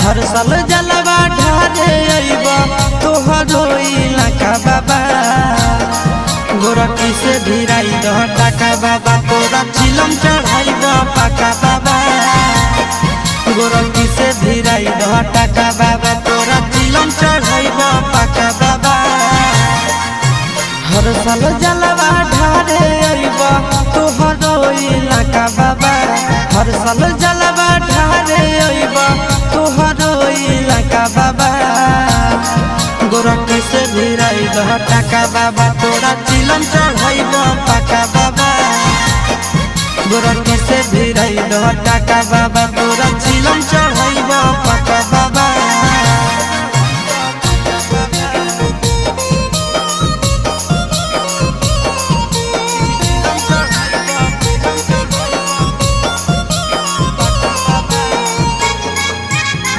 हर साल जलवा ढारे अइबा तोहरो इलाका बाबा गोरखी से भिराई दह टाका बाबा तोरा चिलम चढ़ाइबा पाका बाबा गोरखी से भिराई दह टाका बाबा तोरा चिलम चढ़ाइबा पाका बाबा हर साल जलवा ढारे अइबा तोहरो इलाका बाबा हर साल जलवा ढारे अइबा तोहरो इलाका बाबा गोरखी से भिराई दह टाका बाबा तोरा चिलम चढ़ाइबा पाका बाबा गोरखी से भिराई दह टाका बाबा तोरा चिलम